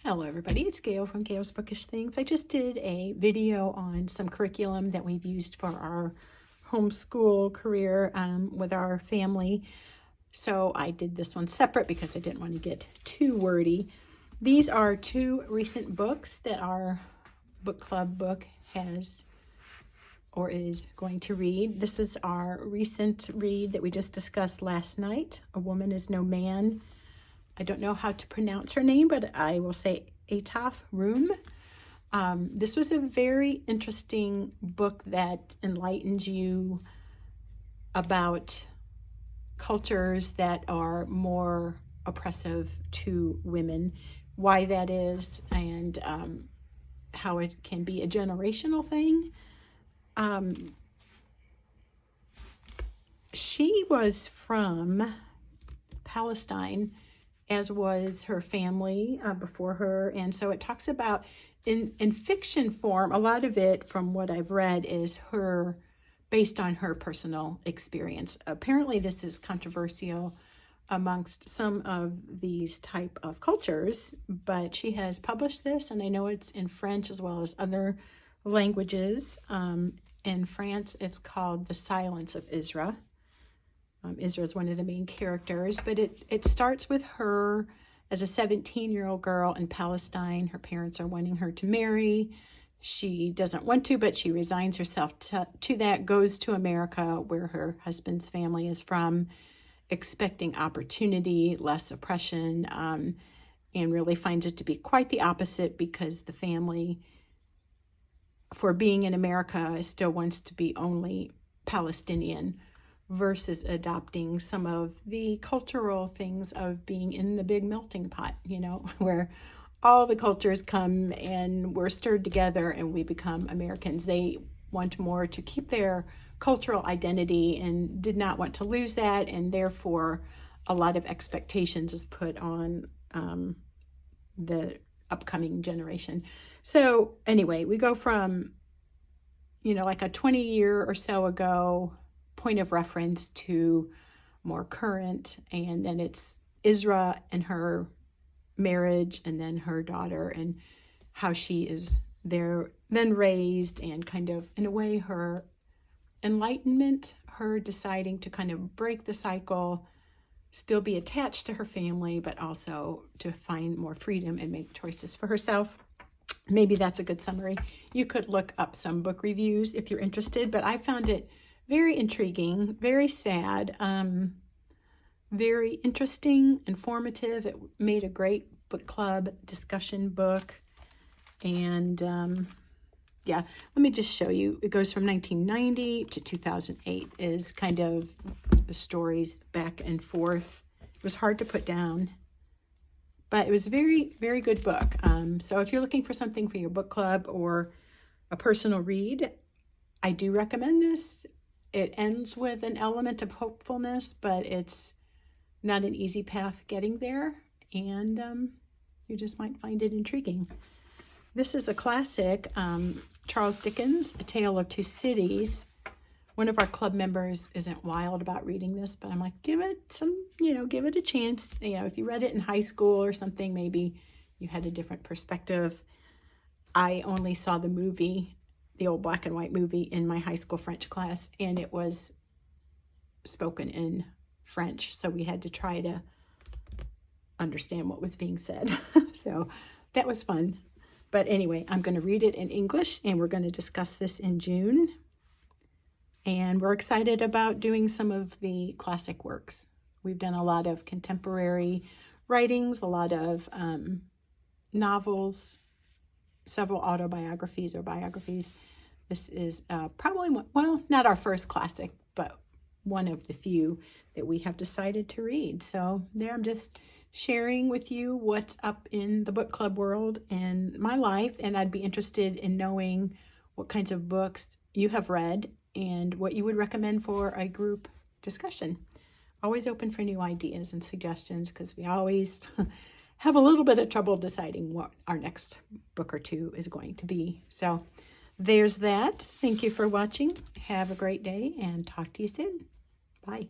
Hello everybody, it's Gail from Gail's Bookish Things. I just did a video on some curriculum that we've used for our homeschool career with our family. So I did this one separate because I didn't want to get too wordy. These are two recent books that our book club book has or is going to read. This is our recent read that we just discussed last night, A Woman is No Man. I don't know how to pronounce her name, but I will say Ataf Room. This was a very interesting book that enlightens you about cultures that are more oppressive to women, why that is, and how it can be a generational thing. She was from Palestine, as was her family before her. And so it talks about, in fiction form, a lot of it from what I've read is her, based on her personal experience. Apparently this is controversial amongst some of these type of cultures, but she has published this, and I know it's in French as well as other languages. In France, it's called The Silence of Isra. Isra is one of the main characters, but it starts with her as a 17-year-old girl in Palestine. Her parents are wanting her to marry. She doesn't want to, but she resigns herself to that, goes to America, where her husband's family is from, expecting opportunity, less oppression, and really finds it to be quite the opposite, because the family, for being in America, still wants to be only Palestinian, versus adopting some of the cultural things of being in the big melting pot, you know, where all the cultures come and we're stirred together and we become Americans. They want more to keep their cultural identity and did not want to lose that, and therefore a lot of expectations is put on the upcoming generation. So anyway, we go from, you know, like a 20-year or so ago point of reference to more current, and then it's Isra and her marriage, and then her daughter and how she is there then raised, and kind of in a way her enlightenment, her deciding to kind of break the cycle, still be attached to her family, but also to find more freedom and make choices for herself. Maybe that's a good summary. You could look up some book reviews if you're interested, but I found it very intriguing, very sad, very interesting, informative. It made a great book club discussion book. And yeah, let me just show you. It goes from 1990 to 2008 is kind of the stories back and forth. It was hard to put down, but it was a very, very good book. So if you're looking for something for your book club or a personal read, I do recommend this. It ends with an element of hopefulness, but it's not an easy path getting there, and you just might find it intriguing. This is a classic, Charles Dickens, A Tale of Two Cities. One of our club members isn't wild about reading this, but I'm like, give it a chance. You know, if you read it in high school or something, maybe you had a different perspective. I only saw the movie, the old black and white movie, in my high school French class, and it was spoken in French, so we had to try to understand what was being said. So that was fun. But anyway, I'm going to read it in English, and we're going to discuss this in June. And we're excited about doing some of the classic works. We've done a lot of contemporary writings, a lot of novels, several autobiographies or biographies. This is probably, well, not our first classic, but one of the few that we have decided to read. So there, I'm just sharing with you what's up in the book club world and my life, and I'd be interested in knowing what kinds of books you have read and what you would recommend for a group discussion. Always open for new ideas and suggestions, because we always have a little bit of trouble deciding what our next book or two is going to be. So there's that. Thank you for watching. Have a great day, and talk to you soon. Bye.